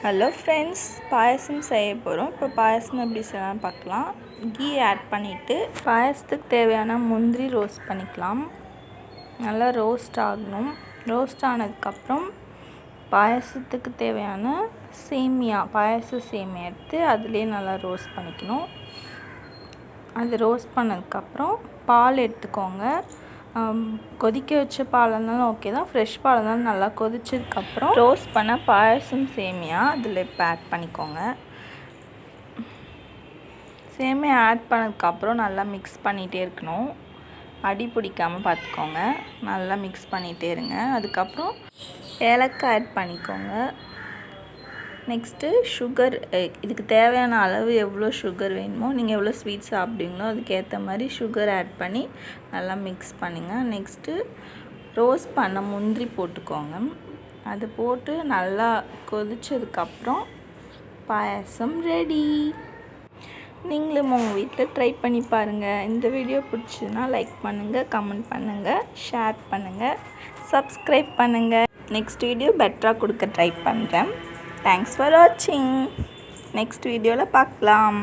Hello friends, பாயசம் செய்ய போகிறோம். இப்போ பாயசம் எப்படி செய்யலாம் பார்க்கலாம். கீ ஆட் பண்ணிவிட்டு பாயசத்துக்கு தேவையான முந்திரி ரோஸ்ட் பண்ணிக்கலாம். நல்லா ரோஸ்ட் ஆகணும். ரோஸ்ட் ஆனதுக்கப்புறம் பாயசத்துக்கு தேவையான பாயச சேமியா எடுத்து அதுலேயே நல்லா ரோஸ்ட் பண்ணிக்கணும். அது ரோஸ்ட் பண்ணதுக்கப்புறம் பால் எடுத்துக்கோங்க. கொதிக்க வச்ச பால் இருந்தாலும் ஓகே தான், ஃப்ரெஷ் பால் இருந்தாலும் நல்லா கொதிச்சதுக்கப்புறம் ரோஸ்ட் பண்ண பாயசம் சேமியா அதில் இப்போ ஆட் பண்ணிக்கோங்க. சேமியா ஆட் பண்ணதுக்கப்புறம் நல்லா மிக்ஸ் பண்ணிகிட்டே இருக்கணும். அடி பிடிக்காமல் பார்த்துக்கோங்க. நல்லா மிக்ஸ் பண்ணிகிட்டே இருங்க. அதுக்கப்புறம் ஏலக்காய் ஆட் பண்ணிக்கோங்க. நெக்ஸ்ட்டு சுகர், இதுக்கு தேவையான அளவு எவ்வளோ சுகர் வேணுமோ, நீங்கள் எவ்வளோ ஸ்வீட் சாப்பிடுவீங்களோ அதுக்கேற்ற மாதிரி சுகர் ஆட் பண்ணி நல்லா மிக்ஸ் பண்ணுங்கள். நெக்ஸ்ட்டு ரோஸ்ட் பண்ண முந்திரி போட்டுக்கோங்க. அது போட்டு நல்லா கொதிச்சதுக்கப்புறம் பாயசம் ரெடி. நீங்களும் உங்கள் வீட்டில் ட்ரை பண்ணி பாருங்கள். இந்த வீடியோ பிடிச்சதுன்னா லைக் பண்ணுங்கள், கமெண்ட் பண்ணுங்கள், ஷேர் பண்ணுங்கள், சப்ஸ்கிரைப் பண்ணுங்கள். நெக்ஸ்ட் வீடியோ பெட்டராக கொடுக்க ட்ரை பண்ணுறேன். தேங்க்ஸ் ஃபார் வாட்சிங். நெக்ஸ்ட் வீடியோவில் பார்க்கலாம்.